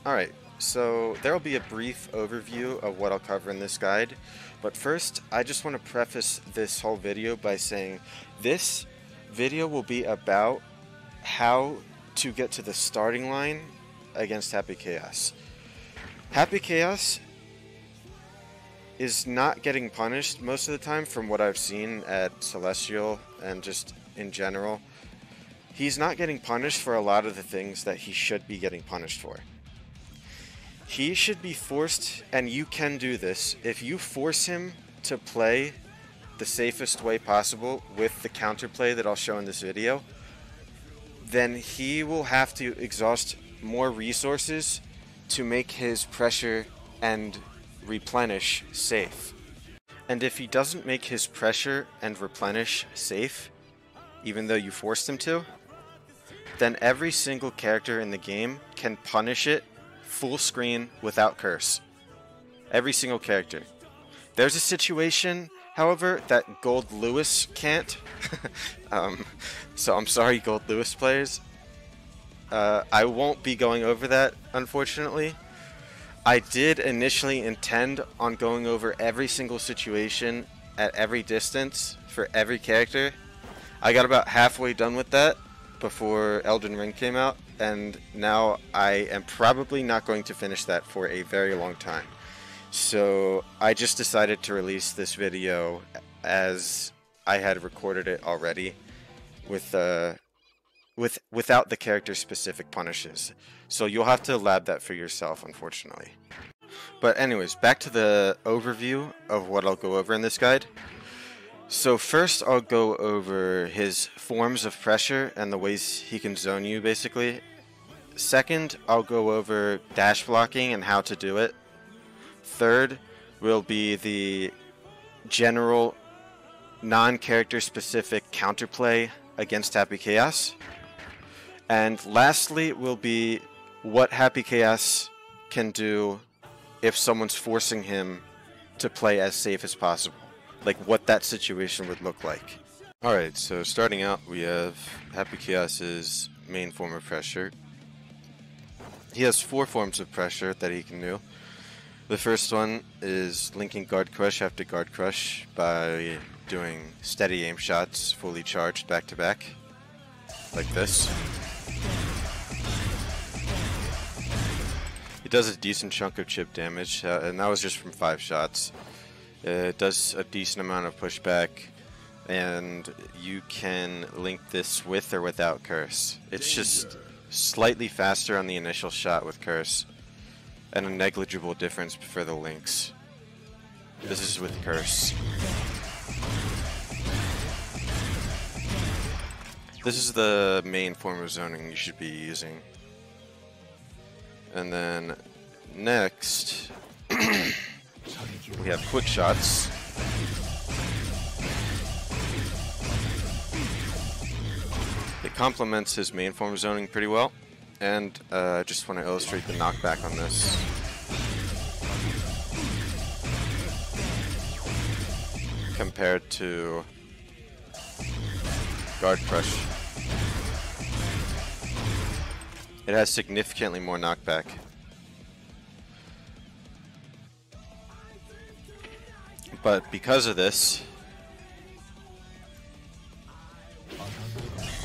Alright, so there will be a brief overview of what I'll cover in this guide, but first I just want to preface this whole video by saying this video will be about how to get to the starting line against Happy Chaos. Happy Chaos is not getting punished most of the time from what I've seen at Celestial and just in general. He's not getting punished for a lot of the things that he should be getting punished for. He should be forced, and you can do this, if you force him to play the safest way possible with the counterplay that I'll show in this video, then he will have to exhaust more resources to make his pressure and replenish safe. And if he doesn't make his pressure and replenish safe, even though you forced him to, then every single character in the game can punish it full screen without curse. Every single character. There's a situation, however, that Gold Lewis can't. So I'm sorry, Gold Lewis players. I won't be going over that, unfortunately. I did initially intend on going over every single situation at every distance for every character. I got about halfway done with that before Elden Ring came out, and now I am probably not going to finish that for a very long time. So I just decided to release this video as I had recorded it already without the character specific punishes. So you'll have to lab that for yourself, unfortunately. But anyways, back to the overview of what I'll go over in this guide. So first I'll go over his forms of pressure and the ways he can zone you, basically. Second, I'll go over dash blocking and how to do it. Third will be the general non-character specific counterplay against Happy Chaos. And lastly will be what Happy Chaos can do if someone's forcing him to play as safe as possible. Like what that situation would look like. Alright, so starting out we have Happy Chaos's main form of pressure. He has 4 forms of pressure that he can do. The first one is linking guard crush after guard crush by doing steady aim shots fully charged back to back. Like this. He does a decent chunk of chip damage, and that was just from 5 shots. It does a decent amount of pushback, and you can link this with or without curse. It's just slightly faster on the initial shot with curse, and a negligible difference for the links. This is with curse. This is the main form of zoning you should be using. And then next we have quick shots. It complements his main form of zoning pretty well, and I just want to illustrate the knockback on this. Compared to guard crush. It has significantly more knockback. But because of this,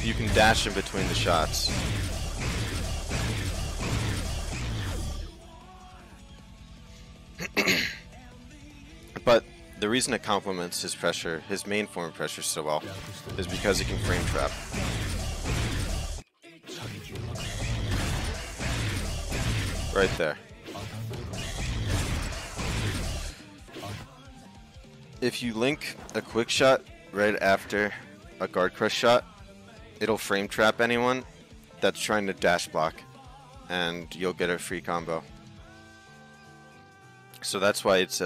you can dash in between the shots. But the reason it complements his pressure, his main form of pressure so well, is because it can frame trap. Right there. If you link a quick shot right after a guard crush shot, it'll frame trap anyone that's trying to dash block, and you'll get a free combo. So that's why it's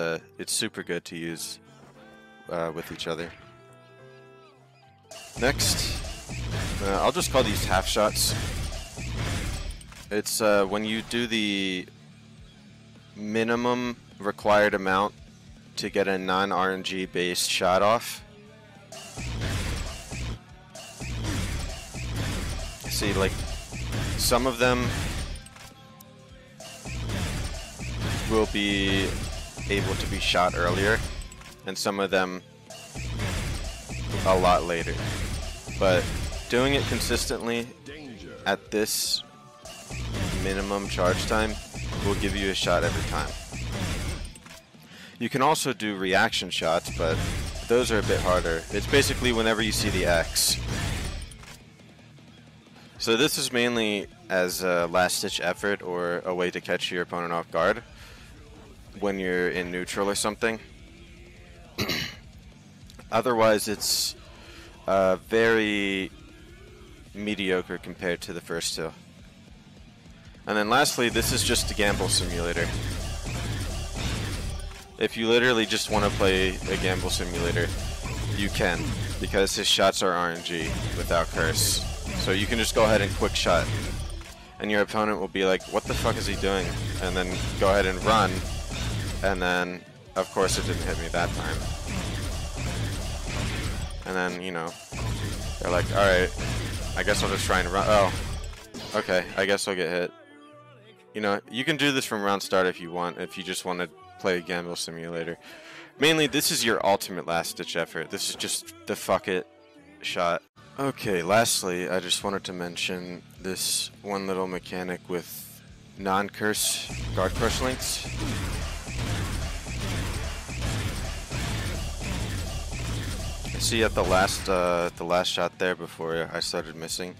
super good to use with each other. Next, I'll just call these half shots. It's when you do the minimum required amount to get a non-RNG based shot off. See, like, some of them will be able to be shot earlier, and some of them a lot later. But doing it consistently at this minimum charge time will give you a shot every time. You can also do reaction shots, but those are a bit harder. It's basically whenever you see the X. So this is mainly as a last-ditch effort or a way to catch your opponent off guard when you're in neutral or something. Otherwise, it's very mediocre compared to the first two. And then lastly, this is just a gamble simulator. If you literally just want to play a gamble simulator, you can, because his shots are RNG without curse. So you can just go ahead and quick shot, and your opponent will be like, what the fuck is he doing? And then go ahead and run, and then of course it didn't hit me that time. And then, you know, they're like, alright, I guess I'll just try and run. Oh, okay, I guess I'll get hit. You know, you can do this from round start if you want, if you just want to play a gamble simulator. Mainly, this is your ultimate last-ditch effort. This is just the fuck it shot. Okay, lastly, I just wanted to mention this one little mechanic with non-curse guard crush links. See at the last shot there before I started missing,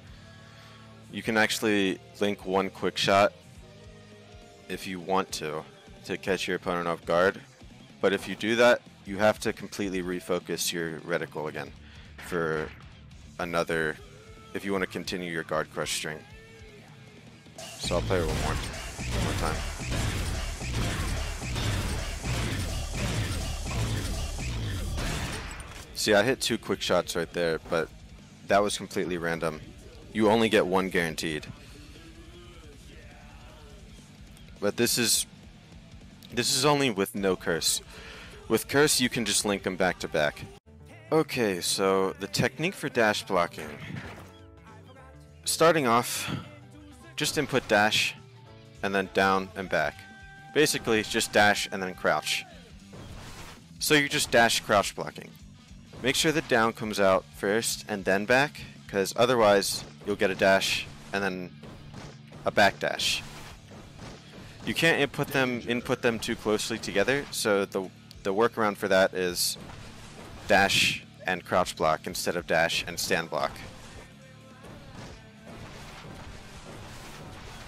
you can actually link one quick shot if you want to catch your opponent off guard, but if you do that, you have to completely refocus your reticle again for another, if you want to continue your guard crush string. So I'll play it one more time. See, I hit 2 quick shots right there, but that was completely random. You only get 1 guaranteed. But this is only with no curse. With curse, you can just link them back to back. Okay, so the technique for dash blocking. Starting off, just input dash, and then down and back. Basically, just dash and then crouch. So you're just dash crouch blocking. Make sure the down comes out first and then back, because otherwise you'll get a dash and then a back dash. You can't input them too closely together, so the workaround for that is dash and crouch block instead of dash and stand block.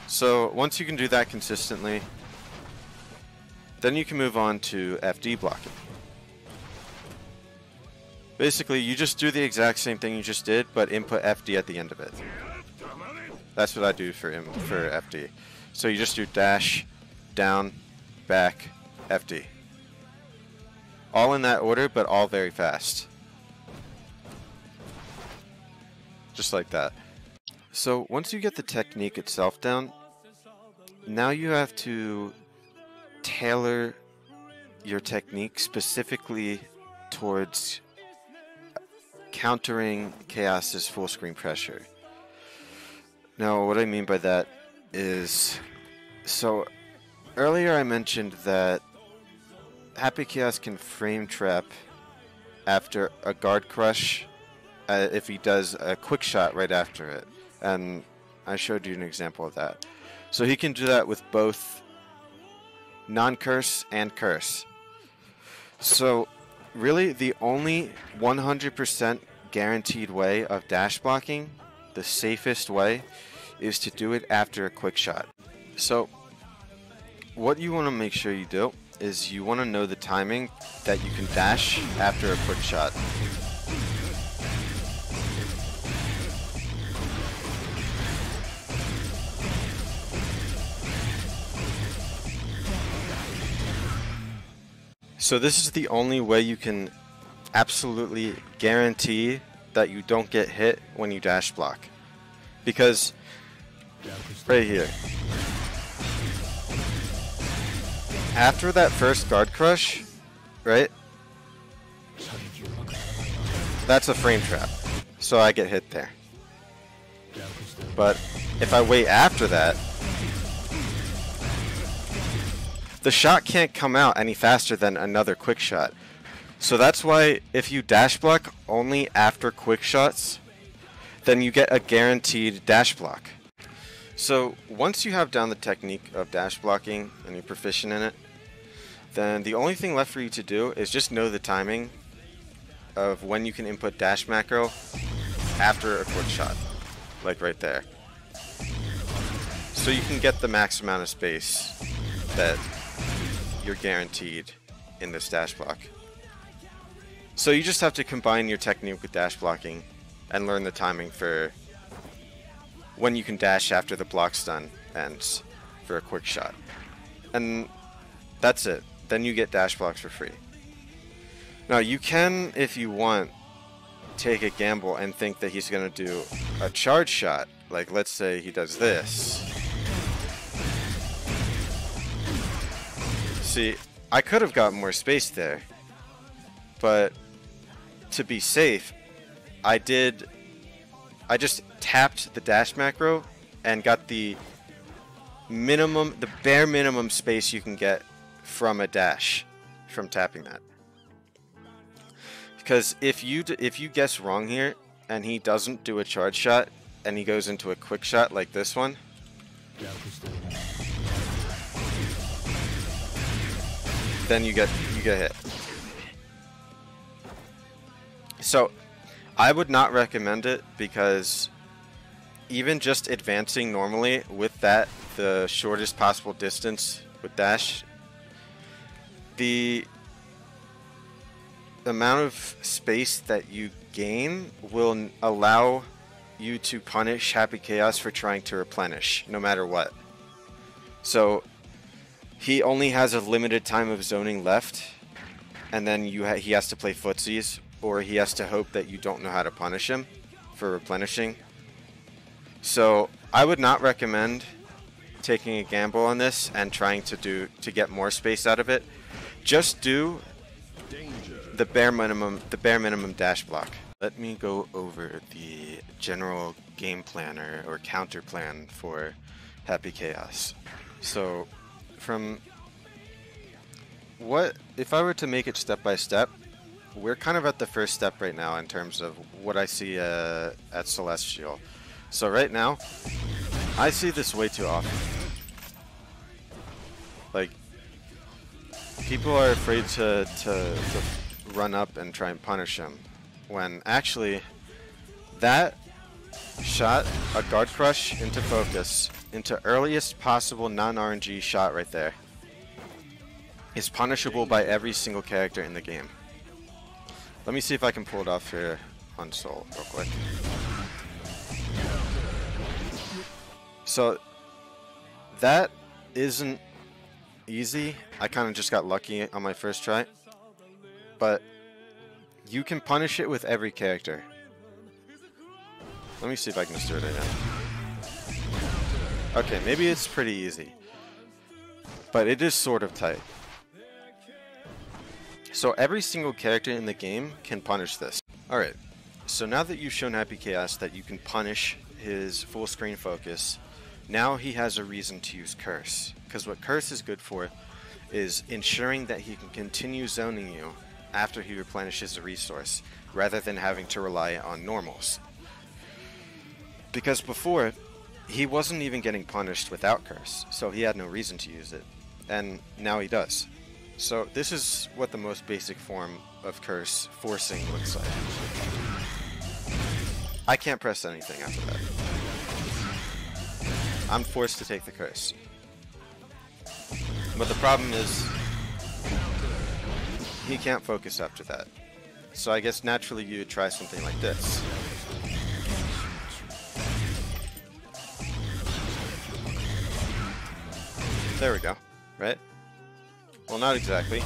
So once you can do that consistently, then you can move on to FD blocking. Basically, you just do the exact same thing you just did, but input FD at the end of it. That's what I do for FD. So you just do dash, down, back, FD. All in that order, but all very fast. Just like that. So once you get the technique itself down, now you have to tailor your technique specifically towards countering Chaos's full screen pressure. Now, what I mean by that is, so earlier I mentioned that Happy Chaos can frame trap after a guard crush if he does a quick shot right after it, and I showed you an example of that. So he can do that with both non-curse and curse. So really, the only 100% guaranteed way of dash blocking, the safest way, is to do it after a quick shot. So what you want to make sure you do is you want to know the timing that you can dash after a quick shot. So this is the only way you can absolutely guarantee that you don't get hit when you dash block. Because right here, after that first guard crush, right, that's a frame trap, so I get hit there. But if I wait after that, the shot can't come out any faster than another quick shot. So that's why if you dash block only after quick shots, then you get a guaranteed dash block. So once you have down the technique of dash blocking and you're proficient in it, then the only thing left for you to do is just know the timing of when you can input dash macro after a quick shot, like right there. So you can get the max amount of space that you're guaranteed in this dash block. So you just have to combine your technique with dash blocking and learn the timing for when you can dash after the block's done and for a quick shot. And that's it. Then you get dash blocks for free. Now you can, if you want, take a gamble and think that he's going to do a charge shot. Like let's say he does this. See, I could have got more space there, but to be safe, I just tapped the dash macro and got the bare minimum space you can get from a dash from tapping that. Because if you guess wrong here and he doesn't do a charge shot and he goes into a quick shot like this one, then you get hit. So I would not recommend it, because even just advancing normally with that, the shortest possible distance with dash, the amount of space that you gain will allow you to punish Happy Chaos for trying to replenish no matter what. So he only has a limited time of zoning left, and then he has to play footsies, or he has to hope that you don't know how to punish him for replenishing. So I would not recommend taking a gamble on this and trying to get more space out of it. Just do the bare minimum dash block. Let me go over the general game plan or counter plan for Happy Chaos. So if I were to make it step by step, we're kind of at the first step right now in terms of what I see at Celestial. So right now, I see this way too often. Like, people are afraid to run up and try and punish him, when actually that shot, a guard crush into focus, into earliest possible non-RNG shot right there, is punishable by every single character in the game. Let me see if I can pull it off here on Soul real quick. So that isn't easy. I kind of just got lucky on my first try, but you can punish it with every character. Let me see if I can just do it again. Okay, maybe it's pretty easy, but it is sort of tight. So every single character in the game can punish this. Alright, so now that you've shown Happy Chaos that you can punish his full screen focus, now he has a reason to use Curse. Because what Curse is good for is ensuring that he can continue zoning you after he replenishes a resource, rather than having to rely on normals. Because before, he wasn't even getting punished without Curse, so he had no reason to use it. And now he does. So this is what the most basic form of Curse forcing looks like. I can't press anything after that. I'm forced to take the Curse. But the problem is, he can't focus after that. So I guess naturally you would try something like this. There we go, right? Well, not exactly.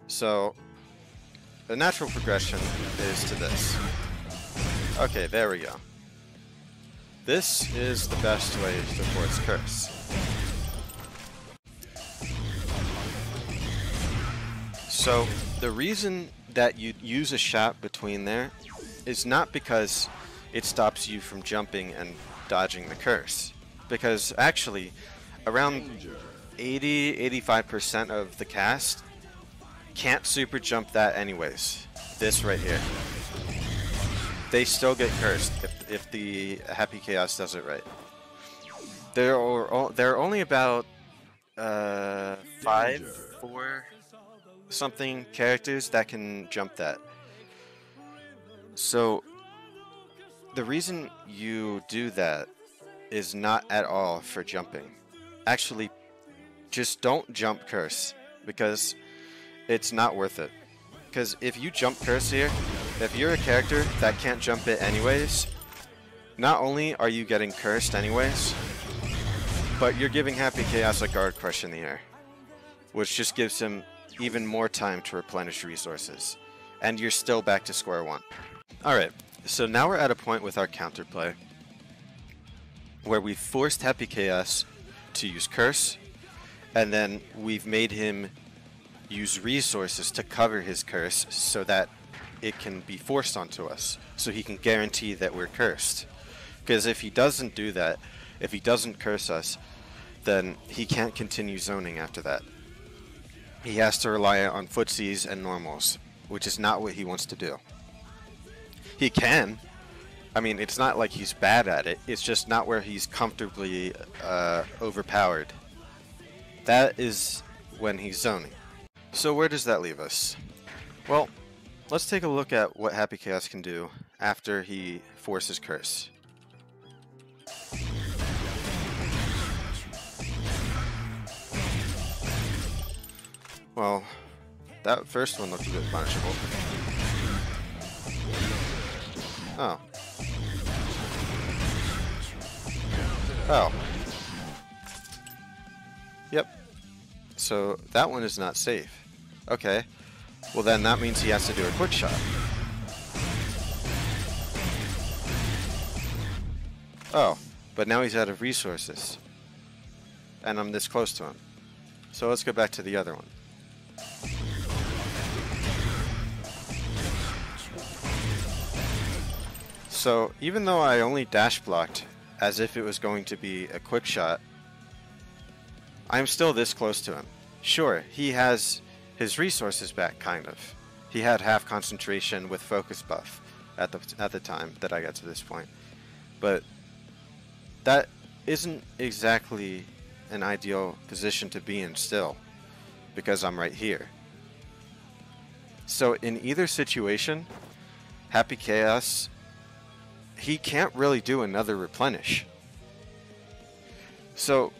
So, the natural progression is to this. Okay, there we go. This is the best way to force Curse. So, the reason that you use a shot between there is not because it stops you from jumping and dodging the Curse. because actually around 80-85% of the cast can't super jump that anyways. This right here. They still get cursed if the Happy Chaos does it right. There are only about 4 something characters that can jump that. So the reason you do that is not at all for jumping. Actually, just don't jump curse, because it's not worth it. Because if you jump curse here, if you're a character that can't jump it anyways, not only are you getting cursed anyways, but you're giving Happy Chaos a guard crush in the air, which just gives him even more time to replenish resources. And you're still back to square one. Alright, so now we're at a point with our counterplay where we forced Happy Chaos to use curse, and then we've made him use resources to cover his curse so that it can be forced onto us, so he can guarantee that we're cursed. Because if he doesn't do that, if he doesn't curse us, then he can't continue zoning after that. He has to rely on footsies and normals, which is not what he wants to do. He can. I mean, it's not like he's bad at it, it's just not where he's comfortably overpowered. That is when he's zoning. So where does that leave us? Well, let's take a look at what Happy Chaos can do after he forces curse. Well, that first one looked a bit punishable. Oh. Oh. Yep. So that one is not safe. Okay. Well then that means he has to do a quick shot. Oh. But now he's out of resources. And I'm this close to him. So let's go back to the other one. So even though I only dash blocked as if it was going to be a quick shot, I'm still this close to him. Sure, he has his resources back, kind of. He had half concentration with focus buff at the time that I got to this point. But that isn't exactly an ideal position to be in still, because I'm right here. So in either situation, Happy Chaos, he can't really do another replenish. So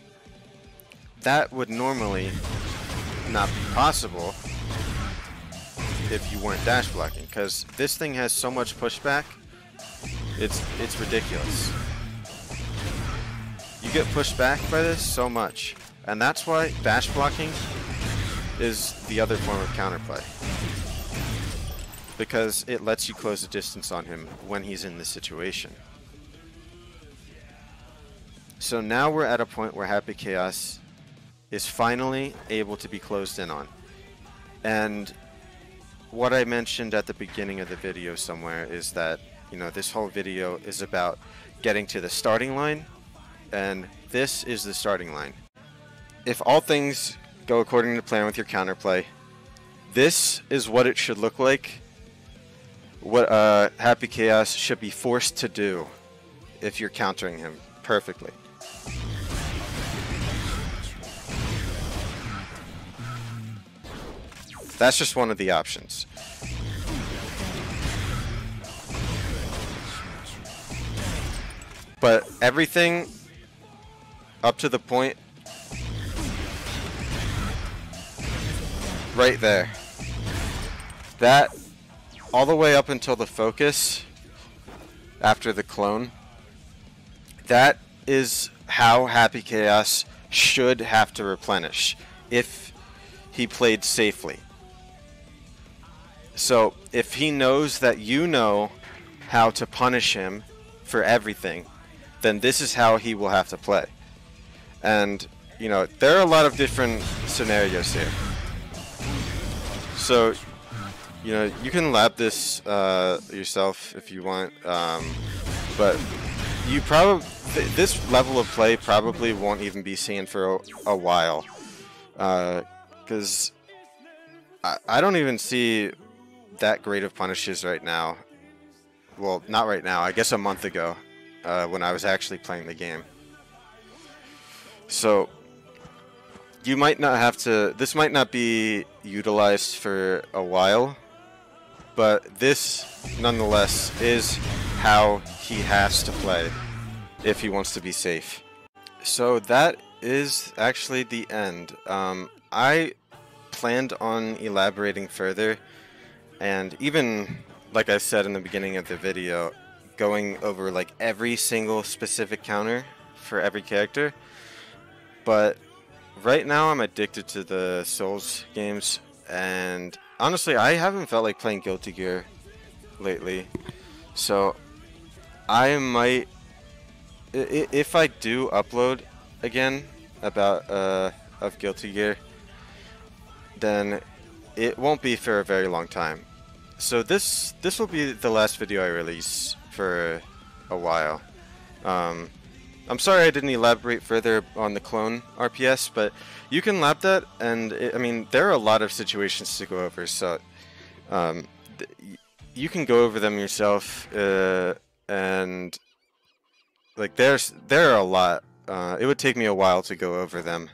that would normally not be possible if you weren't dash blocking, because this thing has so much pushback, it's ridiculous. You get pushed back by this so much, and that's why dash blocking is the other form of counterplay, because it lets you close the distance on him when he's in this situation. So now we're at a point where Happy Chaos is finally able to be closed in on. And what I mentioned at the beginning of the video somewhere is that, you know, this whole video is about getting to the starting line, and this is the starting line. If all things go according to plan with your counterplay, this is what it should look like. What Happy Chaos should be forced to do if you're countering him perfectly. That's just one of the options. But everything up to the point right there, that all the way up until the focus after the clone, that is how Happy Chaos should have to replenish if he played safely. So if he knows that you know how to punish him for everything, then this is how he will have to play. And, you know, there are a lot of different scenarios here. So, you know, you can lab this yourself if you want, but you probably this level of play probably won't even be seen for a while, because I don't even see that great of punishes right now. Well, not right now. I guess a month ago, when I was actually playing the game. So you might not have to. This might not be utilized for a while, but this, nonetheless, is how he has to play if he wants to be safe. So that is actually the end. I planned on elaborating further, and even, like I said in the beginning of the video, going over like every single specific counter for every character. But right now I'm addicted to the Souls games, and honestly I haven't felt like playing Guilty Gear lately. So I might, if I do upload again about of Guilty Gear, then it won't be for a very long time. So this will be the last video I release for a while. I'm sorry I didn't elaborate further on the clone RPS, but you can lab that, and I mean there are a lot of situations to go over, so you can go over them yourself, and like there are a lot. It would take me a while to go over them,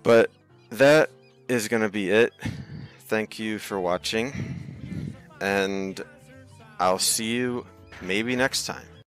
but that is gonna be it. Thank you for watching, and I'll see you maybe next time.